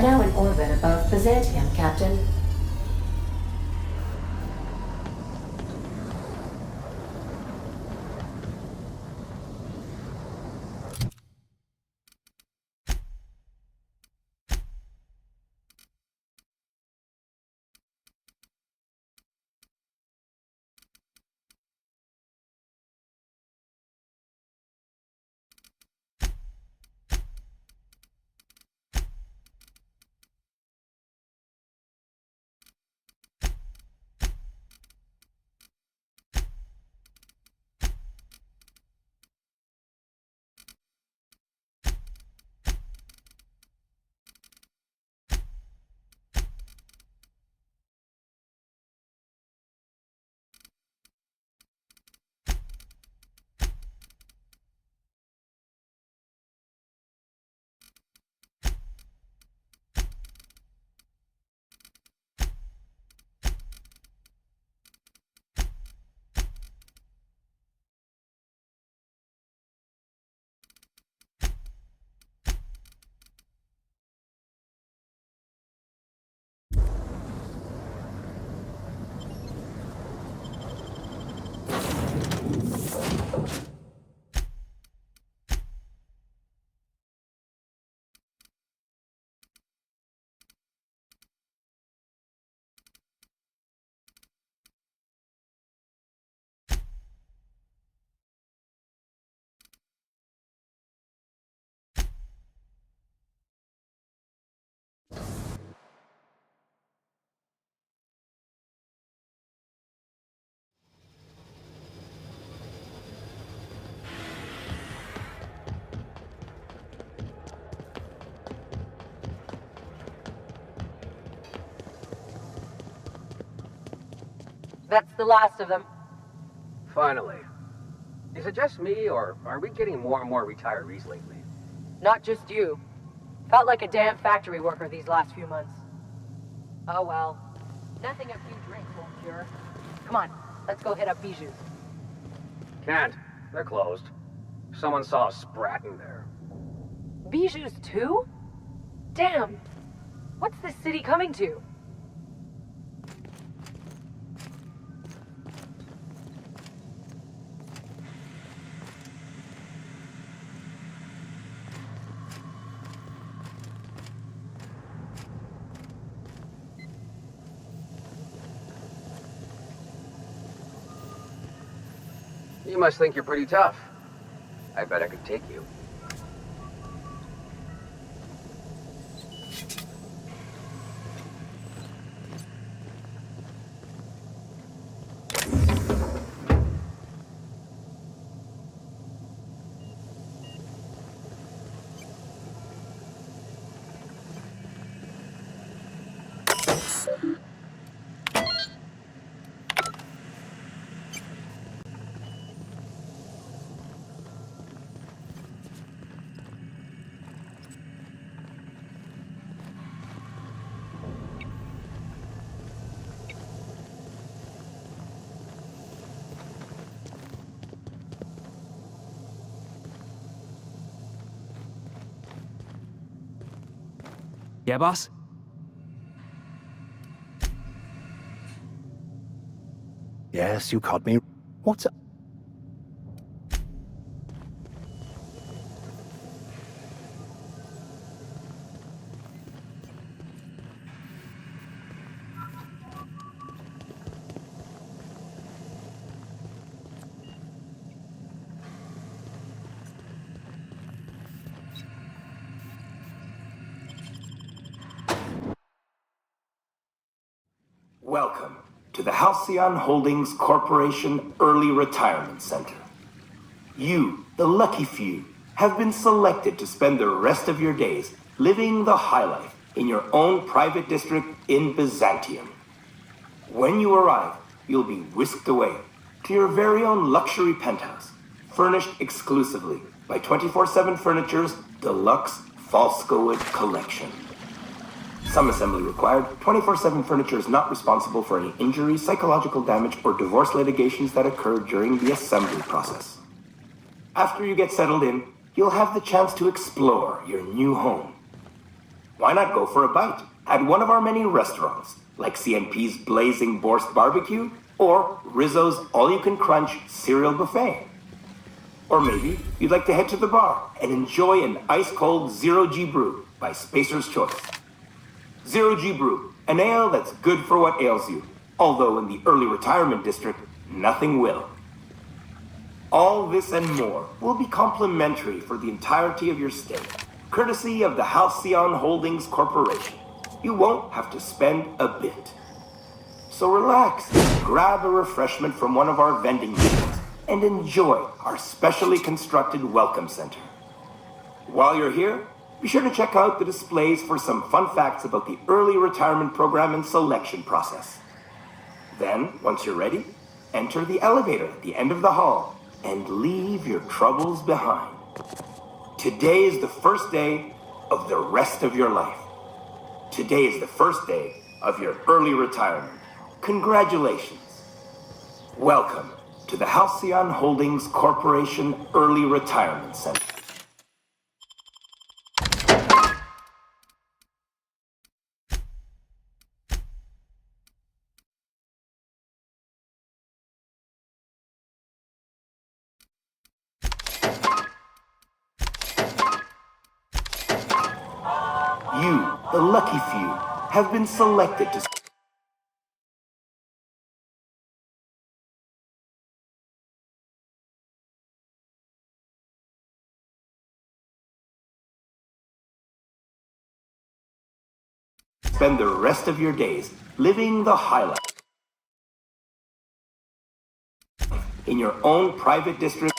now in orbit above Byzantium, Captain. That's the last of them. Finally. Is it just me, or are we getting more and more retirees lately? Not just you. Felt like a damn factory worker these last few months. Oh well. Nothing a few drinks won't cure. Come on, let's go hit up Bijou's. Can't. They're closed. Someone saw a sprat in there. Bijou's too? Damn. What's this city coming to? You must think you're pretty tough. I bet I could take you. Yeah, boss? Yes, you caught me. What's up? Welcome to the Halcyon Holdings Corporation Early Retirement Center. You, the lucky few, have been selected to spend the rest of your days living the high life in your own private district in Byzantium. When you arrive, you'll be whisked away to your very own luxury penthouse, furnished exclusively by 24/7 Furniture's deluxe Falskowood collection. Some assembly required. 24/7 Furniture is not responsible for any injuries, psychological damage, or divorce litigations that occur during the assembly process. After you get settled in, you'll have the chance to explore your new home. Why not go for a bite at one of our many restaurants, like CNP's Blazing Borscht Barbecue or Rizzo's All-You-Can-Crunch Cereal Buffet? Or maybe you'd like to head to the bar and enjoy an ice-cold Zero-G Brew by Spacer's Choice. Zero-G Brew, an ale that's good for what ails you, although in the early retirement district, nothing will. All this and more will be complimentary for the entirety of your stay, courtesy of the Halcyon Holdings Corporation. You won't have to spend a bit. So relax, grab a refreshment from one of our vending machines, and enjoy our specially constructed welcome center. While you're here, be sure to check out the displays for some fun facts about the early retirement program and selection process. Then, once you're ready, enter the elevator at the end of the hall and leave your troubles behind. Today is the first day of the rest of your life. Today is the first day of your early retirement. Congratulations. Welcome to the Halcyon Holdings Corporation Early Retirement Center. You, the lucky few, have been selected to spend the rest of your days living the high life in your own private district.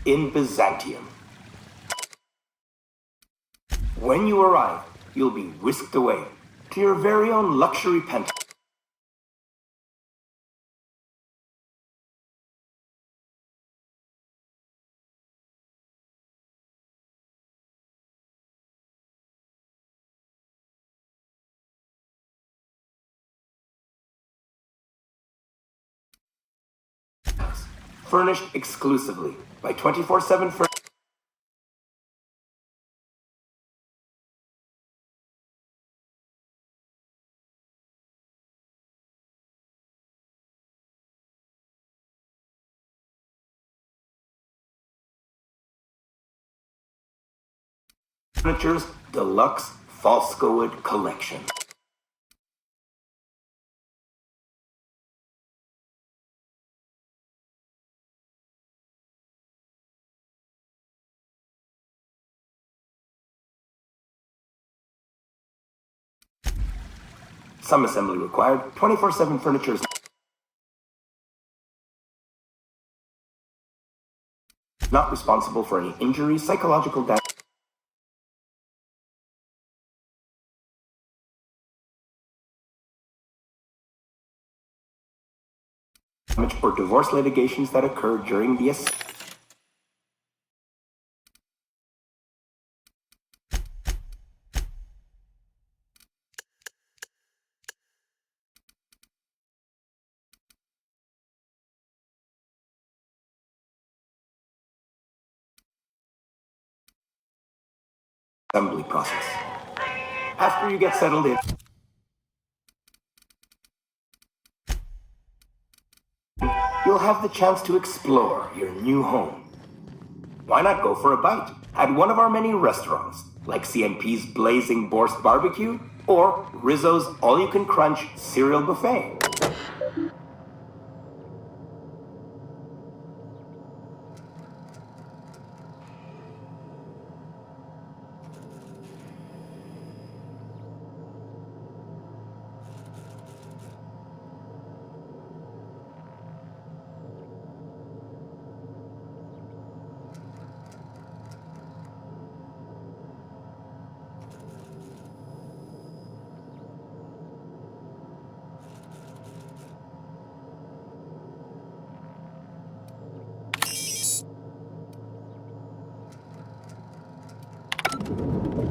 In Byzantium. When you arrive, you'll be whisked away to your very own luxury penthouse. Furnished exclusively by 24/7 Furniture's Deluxe Falscowood Collection. Some assembly required. 24/7 Furniture's not responsible for any injury, psychological damage, or divorce litigations that occurred during the assembly process. After you get settled in, you'll have the chance to explore your new home. Why not go for a bite at one of our many restaurants, like CNP's Blazing Borscht Barbecue or Rizzo's All-You-Can-Crunch Cereal Buffet?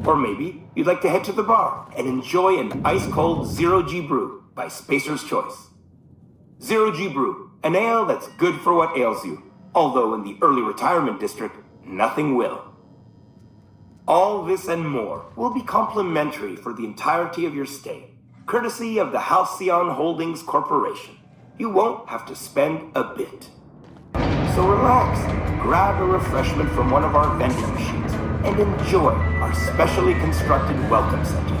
Or maybe you'd like to head to the bar and enjoy an ice-cold Zero-G Brew by Spacer's Choice. Zero-G Brew, an ale that's good for what ails you, although in the early retirement district, nothing will. All this and more will be complimentary for the entirety of your stay, courtesy of the Halcyon Holdings Corporation. You won't have to spend a bit. So relax, grab a refreshment from one of our vending machines, and enjoy our specially constructed welcome center.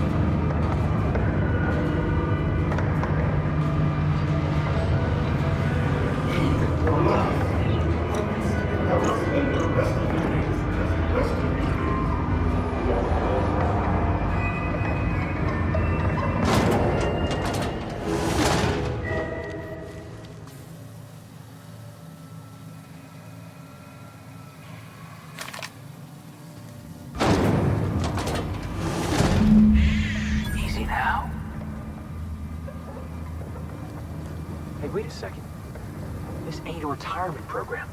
Easy now. Hey, wait a second. This ain't a retirement program.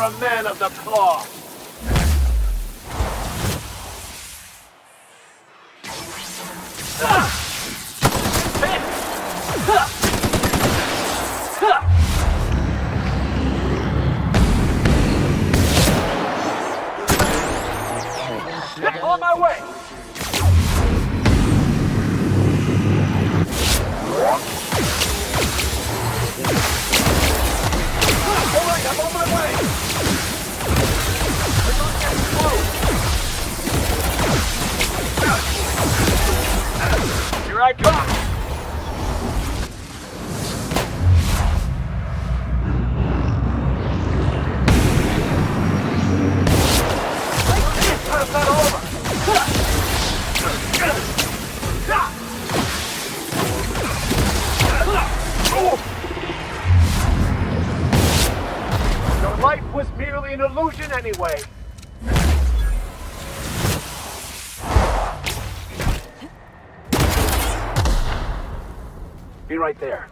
A man of the cloth. On my way! Alright, I'm on my way! Here I come! Pass that over! Your life was merely an illusion anyway. Be right there.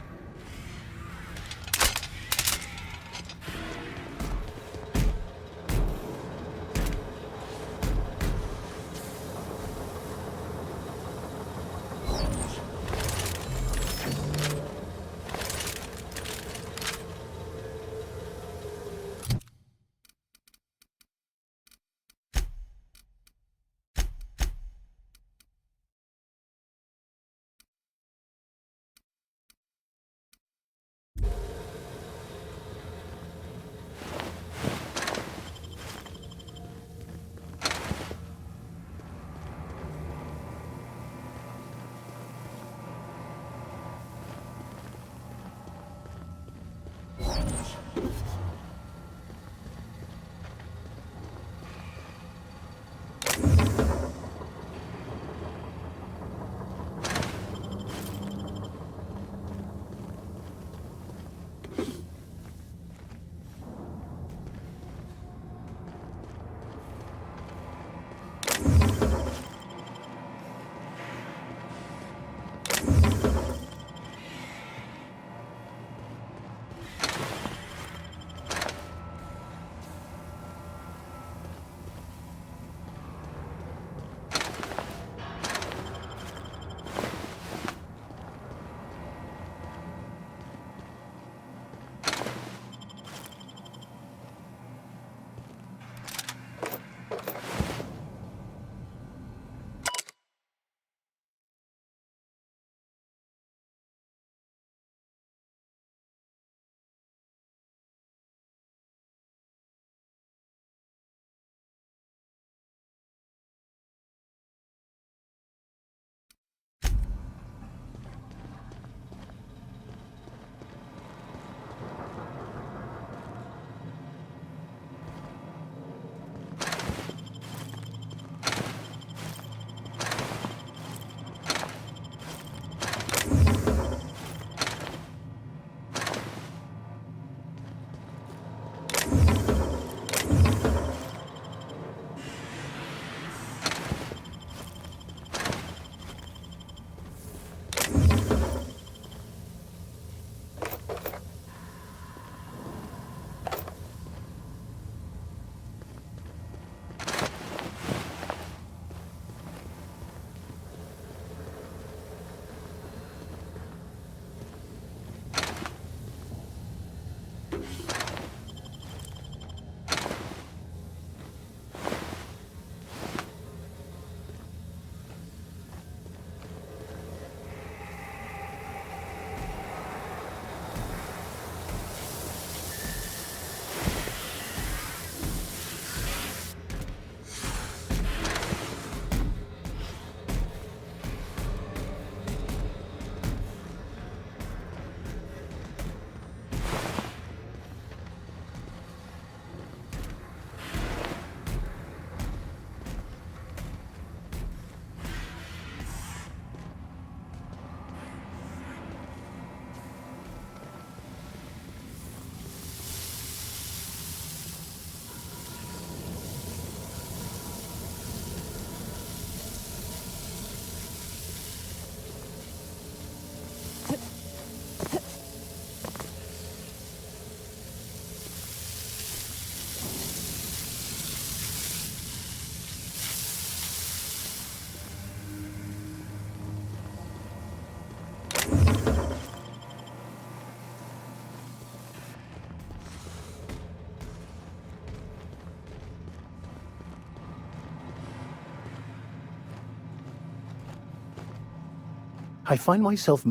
I find myself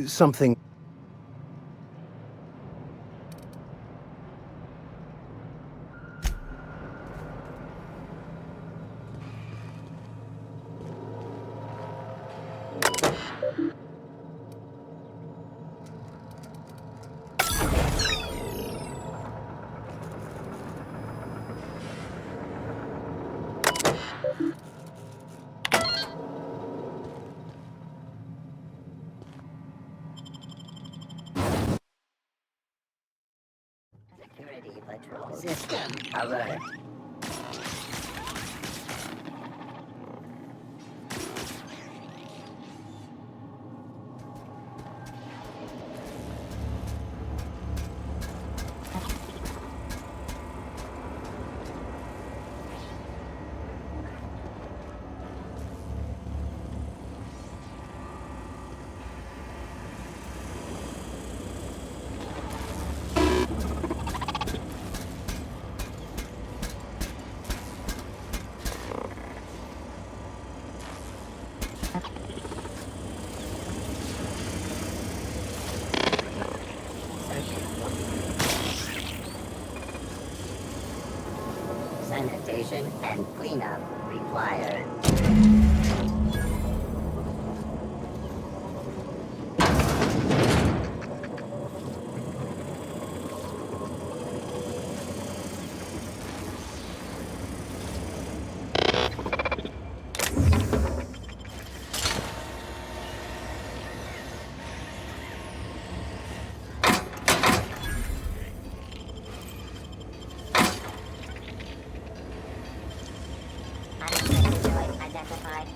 something. Security patrol system alert. Sanitation and cleanup required. Identified.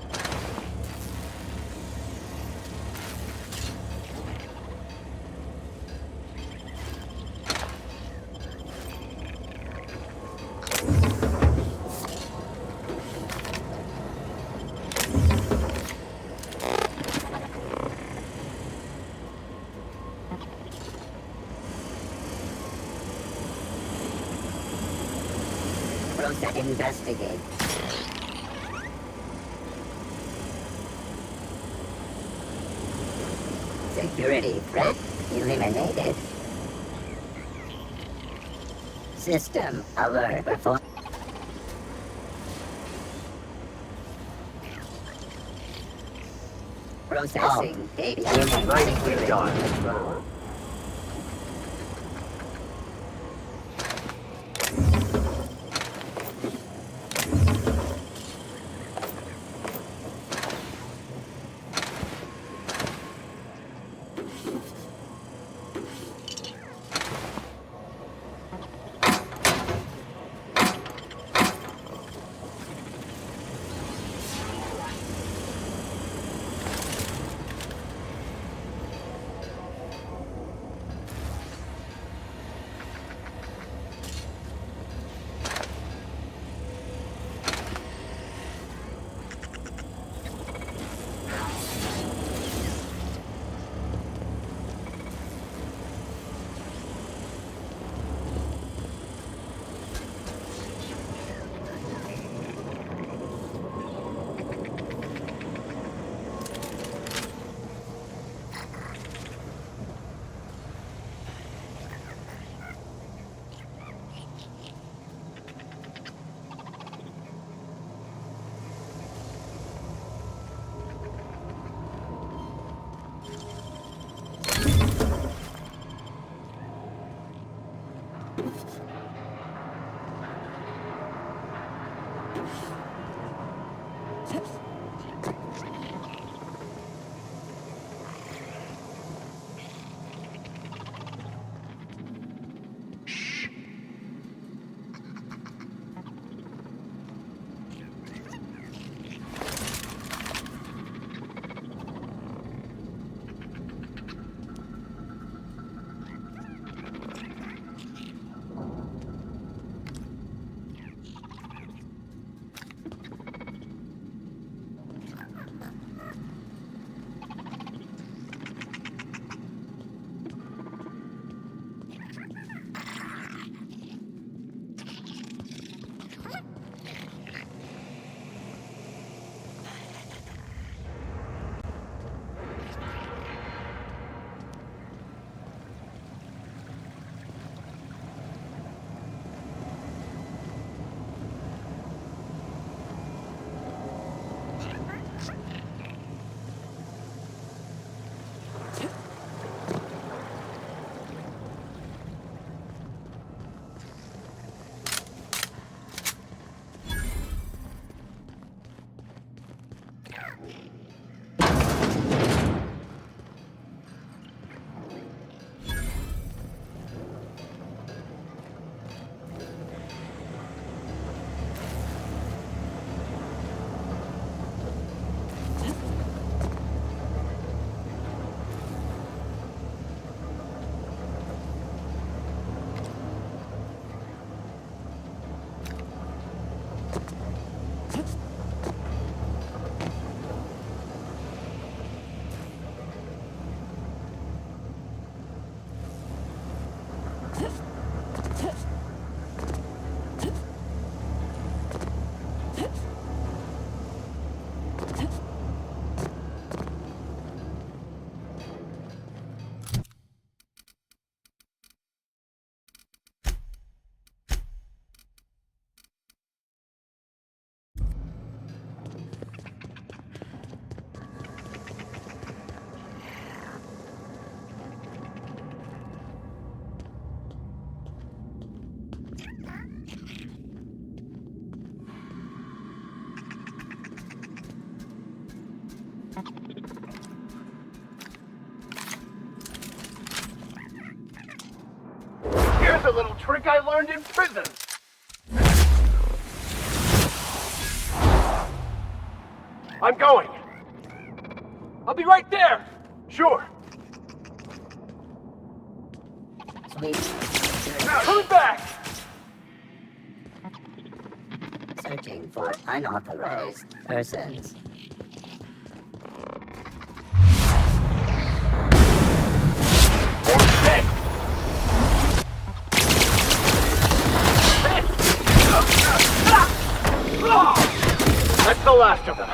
Process investigate. Security threat eliminated. System alert before. Processing data. Nicely done. Here's a little trick I learned in prison. I'm going. I'll be right there. Sure. Sweet. Coming back. Searching for unauthorized persons. That's the last of them.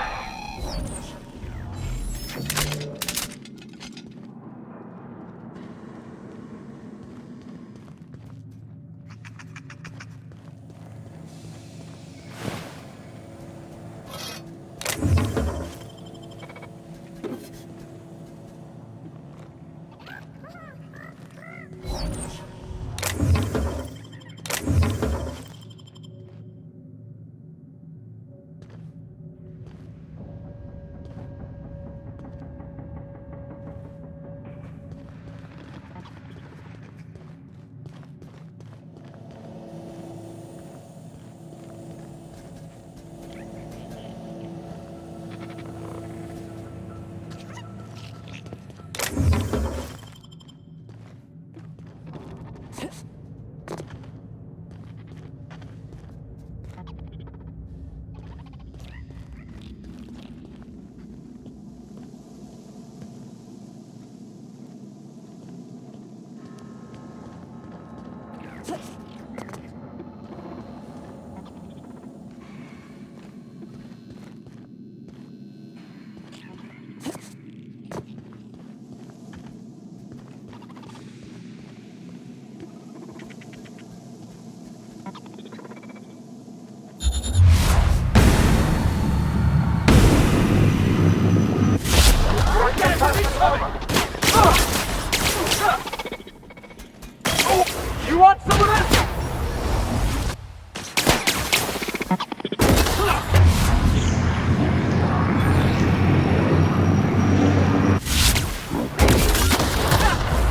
You want some of this?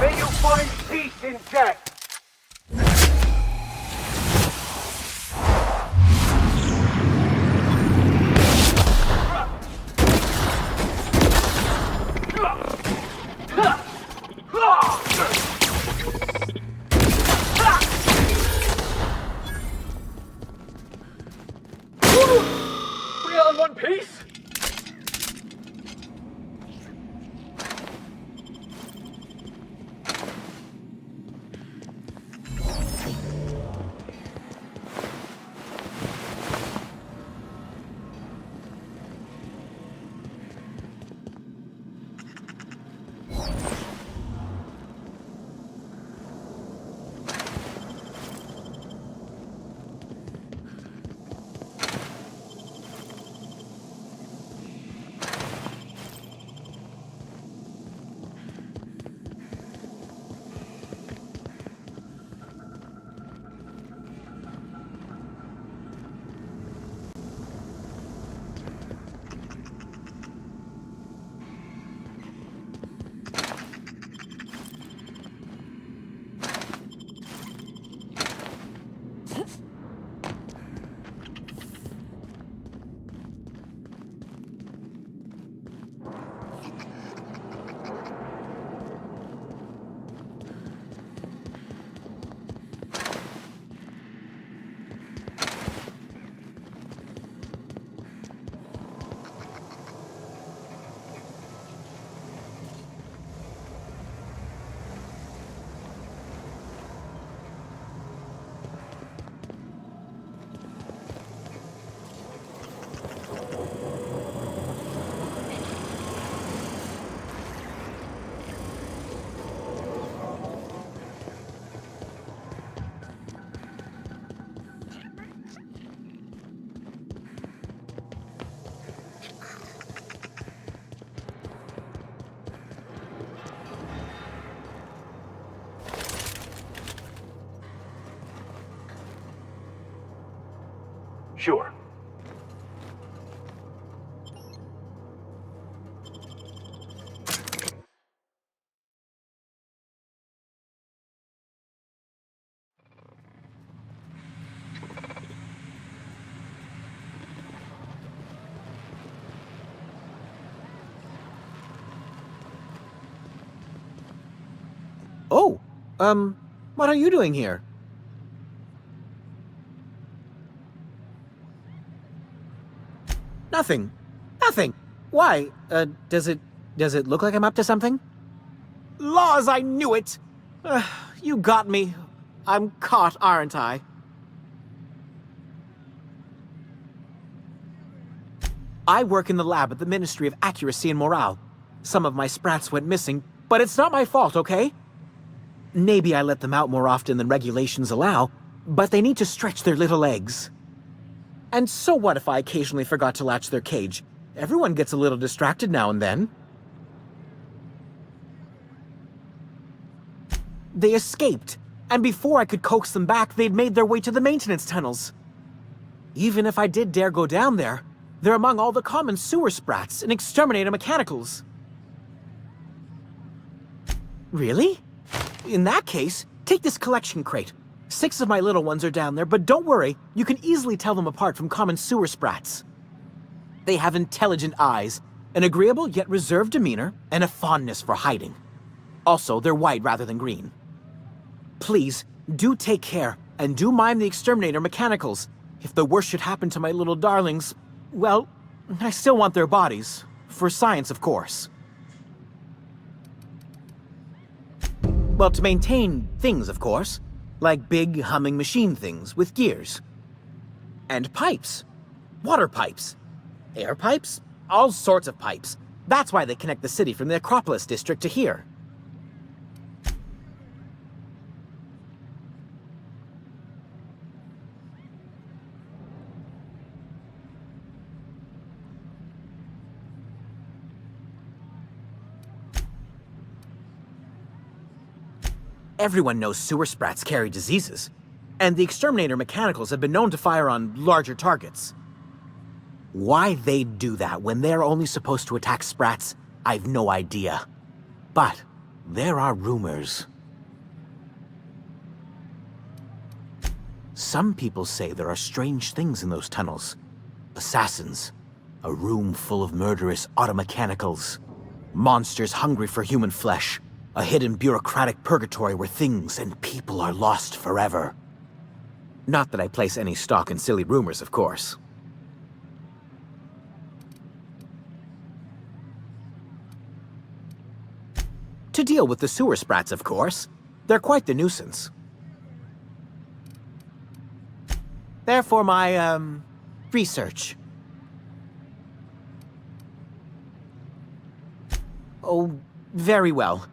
May you find peace in death. We all in one piece? Sure. Oh, what are you doing here? Nothing. Nothing. Why? Does it look like I'm up to something? Laws, I knew it! You got me. I'm caught, aren't I? I work in the lab at the Ministry of Accuracy and Morale. Some of my sprats went missing, but it's not my fault, okay? Maybe I let them out more often than regulations allow, but they need to stretch their little legs. And so what if I occasionally forgot to latch their cage? Everyone gets a little distracted now and then. They escaped, and before I could coax them back, they'd made their way to the maintenance tunnels. Even if I did dare go down there, they're among all the common sewer sprats and exterminator mechanicals. Really? In that case, take this collection crate. 6 of my little ones are down there, but don't worry, you can easily tell them apart from common sewer sprats. They have intelligent eyes, an agreeable yet reserved demeanor, and a fondness for hiding. Also, they're white rather than green. Please, do take care, and do mind the exterminator mechanicals. If the worst should happen to my little darlings, well, I still want their bodies. For science, of course. Well, to maintain things, of course. Like big, humming machine things with gears. And pipes. Water pipes. Air pipes. All sorts of pipes. That's why they connect the city from the Acropolis district to here. Everyone knows sewer sprats carry diseases, and the exterminator mechanicals have been known to fire on larger targets. Why they'd do that when they're only supposed to attack sprats, I've no idea. But there are rumors. Some people say there are strange things in those tunnels. Assassins, a room full of murderous automechanicals, monsters hungry for human flesh, a hidden bureaucratic purgatory where things and people are lost forever. Not that I place any stock in silly rumors, of course. To deal with the sewer sprats, of course. They're quite the nuisance. Therefore, my, research. Oh, very well.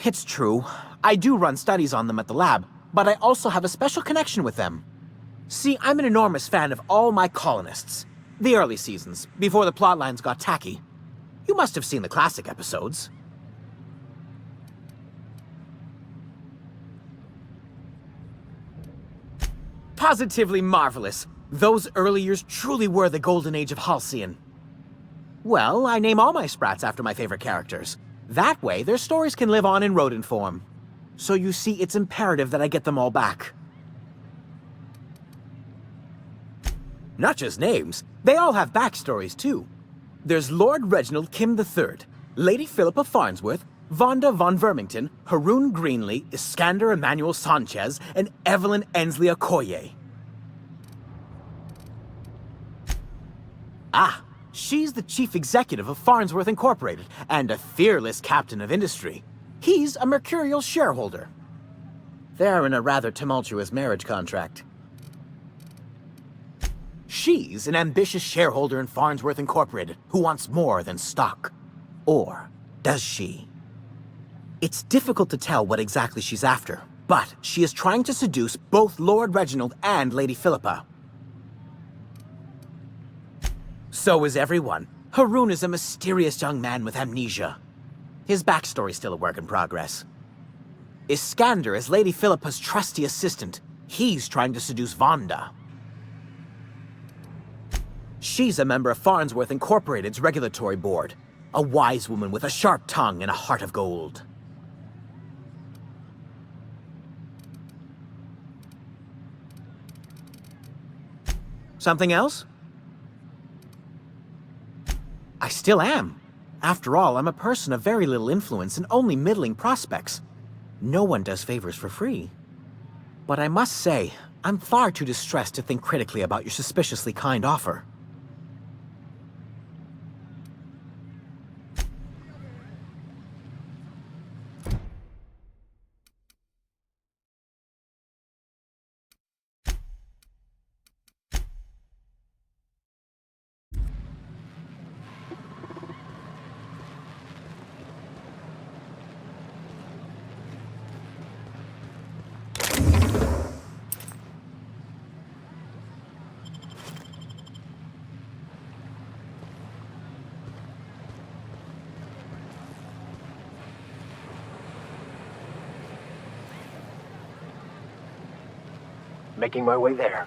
It's true. I do run studies on them at the lab, but I also have a special connection with them. See, I'm an enormous fan of all my colonists. The early seasons, before the plotlines got tacky. You must have seen the classic episodes. Positively marvelous. Those early years truly were the golden age of Halcyon. Well, I name all my sprats after my favorite characters. That way, their stories can live on in rodent form. So you see, it's imperative that I get them all back. Not just names, they all have backstories too. There's Lord Reginald Kim III, Lady Philippa Farnsworth, Vonda von Vermington, Haroon Greenlee, Iskander Emmanuel Sanchez, and Evelyn Ensley Okoye. Ah, she's the chief executive of Farnsworth Incorporated, and a fearless captain of industry. He's a mercurial shareholder. They're in a rather tumultuous marriage contract. She's an ambitious shareholder in Farnsworth Incorporated who wants more than stock. Or does she? It's difficult to tell what exactly she's after, but she is trying to seduce both Lord Reginald and Lady Philippa. So is everyone. Haroon is a mysterious young man with amnesia. His backstory's still a work in progress. Iskander is Lady Philippa's trusty assistant. He's trying to seduce Vonda. She's a member of Farnsworth Incorporated's regulatory board. A wise woman with a sharp tongue and a heart of gold. Something else? I still am. After all, I'm a person of very little influence and only middling prospects. No one does favors for free. But I must say, I'm far too distressed to think critically about your suspiciously kind offer. Making my way there.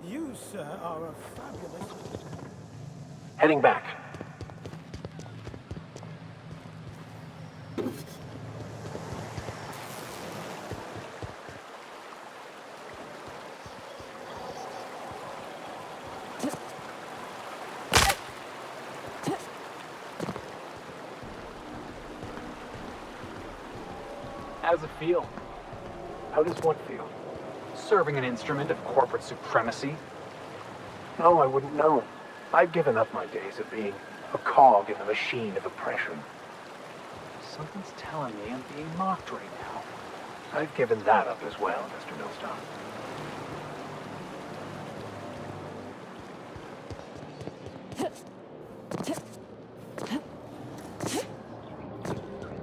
You, sir, are a fabulous... Heading back. How does it feel? How does one feel? Serving an instrument of corporate supremacy? No, I wouldn't know. I've given up my days of being a cog in the machine of oppression. Something's telling me I'm being mocked right now. I've given that up as well, Mr. Millstone.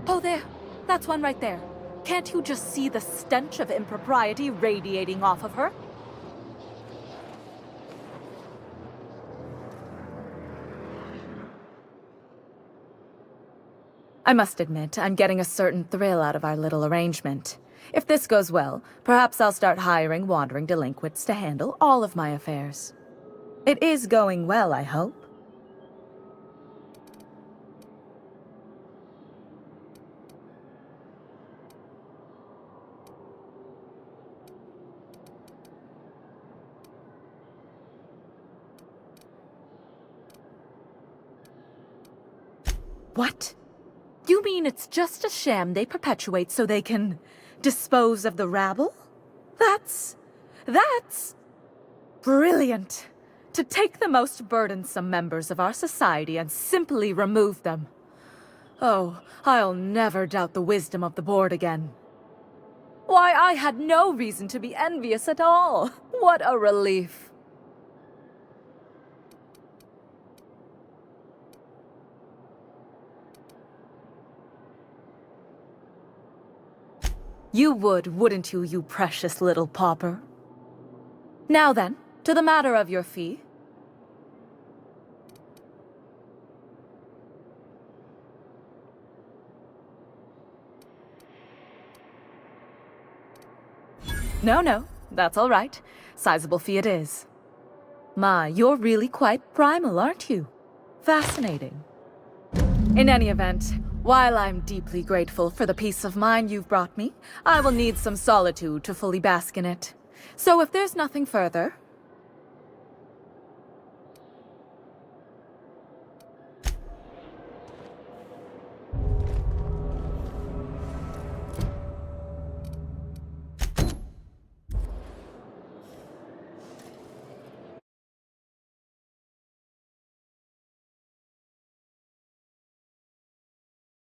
Oh, there. That's one right there. Can't you just see the stench of impropriety radiating off of her? I must admit, I'm getting a certain thrill out of our little arrangement. If this goes well, perhaps I'll start hiring wandering delinquents to handle all of my affairs. It is going well, I hope. What? You mean it's just a sham they perpetuate so they can dispose of the rabble? That's brilliant. To take the most burdensome members of our society and simply remove them. Oh, I'll never doubt the wisdom of the board again. Why, I had no reason to be envious at all. What a relief. You would, wouldn't you, you precious little pauper? Now then, to the matter of your fee. No, that's all right. Sizable fee it is. My, you're really quite primal, aren't you? Fascinating. In any event, while I'm deeply grateful for the peace of mind you've brought me, I will need some solitude to fully bask in it. So if there's nothing further,